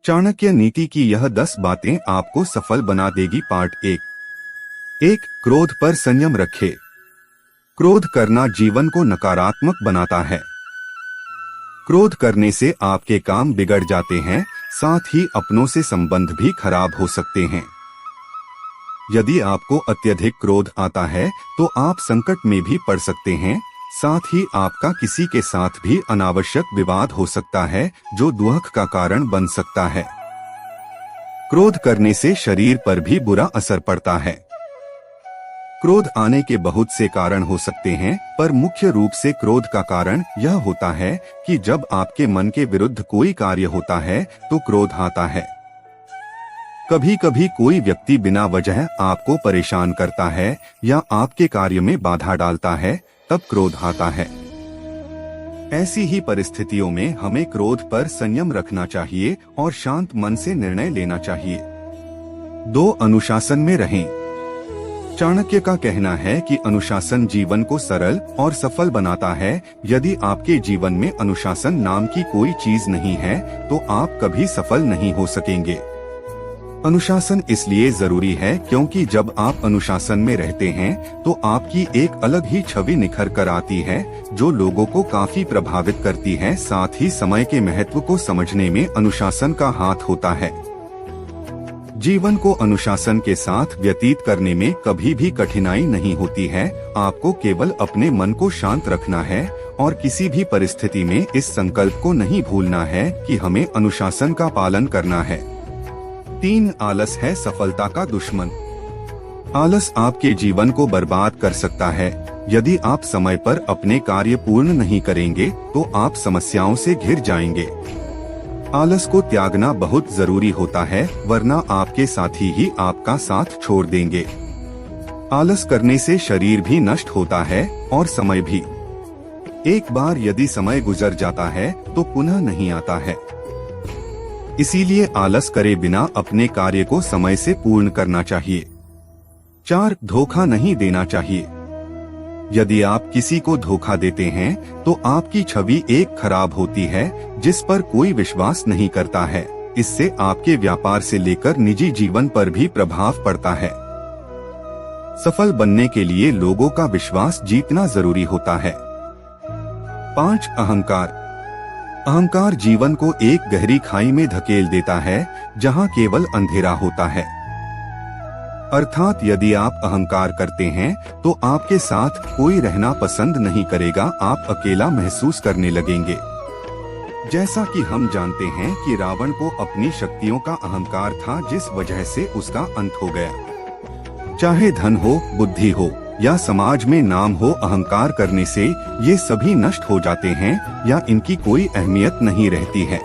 चाणक्य नीति की यह 10 बातें आपको सफल बना देगी। पार्ट 1। क्रोध पर संयम रखें। क्रोध करना जीवन को नकारात्मक बनाता है। क्रोध करने से आपके काम बिगड़ जाते हैं, साथ ही अपनों से संबंध भी खराब हो सकते हैं। यदि आपको अत्यधिक क्रोध आता है तो आप संकट में भी पड़ सकते हैं, साथ ही आपका किसी के साथ भी अनावश्यक विवाद हो सकता है जो दुख का कारण बन सकता है। क्रोध करने से शरीर पर भी बुरा असर पड़ता है। क्रोध आने के बहुत से कारण हो सकते हैं, पर मुख्य रूप से क्रोध का कारण यह होता है कि जब आपके मन के विरुद्ध कोई कार्य होता है तो क्रोध आता है। कभी कभी कोई व्यक्ति बिना वजह आपको परेशान करता है या आपके कार्य में बाधा डालता है, तब क्रोध आता है। ऐसी ही परिस्थितियों में हमें क्रोध पर संयम रखना चाहिए और शांत मन से निर्णय लेना चाहिए। 2. अनुशासन में रहें। चाणक्य का कहना है कि अनुशासन जीवन को सरल और सफल बनाता है। यदि आपके जीवन में अनुशासन नाम की कोई चीज नहीं है तो आप कभी सफल नहीं हो सकेंगे। अनुशासन इसलिए जरूरी है क्योंकि जब आप अनुशासन में रहते हैं तो आपकी एक अलग ही छवि निखर कर आती है जो लोगों को काफी प्रभावित करती है। साथ ही समय के महत्व को समझने में अनुशासन का हाथ होता है। जीवन को अनुशासन के साथ व्यतीत करने में कभी भी कठिनाई नहीं होती है। आपको केवल अपने मन को शांत रखना है और किसी भी परिस्थिति में इस संकल्प को नहीं भूलना है कि हमें अनुशासन का पालन करना है। 3. आलस है सफलता का दुश्मन। आलस आपके जीवन को बर्बाद कर सकता है। यदि आप समय पर अपने कार्य पूर्ण नहीं करेंगे तो आप समस्याओं से घिर जाएंगे। आलस को त्यागना बहुत जरूरी होता है, वरना आपके साथी ही आपका साथ छोड़ देंगे। आलस करने से शरीर भी नष्ट होता है और समय भी। एक बार यदि समय गुजर जाता है तो पुनः नहीं आता है। इसीलिए आलस करे बिना अपने कार्य को समय से पूर्ण करना चाहिए। 4. धोखा नहीं देना चाहिए। यदि आप किसी को धोखा देते हैं तो आपकी छवि एक खराब होती है जिस पर कोई विश्वास नहीं करता है। इससे आपके व्यापार से लेकर निजी जीवन पर भी प्रभाव पड़ता है। सफल बनने के लिए लोगों का विश्वास जीतना जरूरी होता है। 5. अहंकार। अहंकार जीवन को एक गहरी खाई में धकेल देता है जहां केवल अंधेरा होता है। अर्थात यदि आप अहंकार करते हैं तो आपके साथ कोई रहना पसंद नहीं करेगा, आप अकेला महसूस करने लगेंगे। जैसा कि हम जानते हैं कि रावण को अपनी शक्तियों का अहंकार था जिस वजह से उसका अंत हो गया। चाहे धन हो, बुद्धि हो या समाज में नाम हो, अहंकार करने से ये सभी नष्ट हो जाते हैं या इनकी कोई अहमियत नहीं रहती है।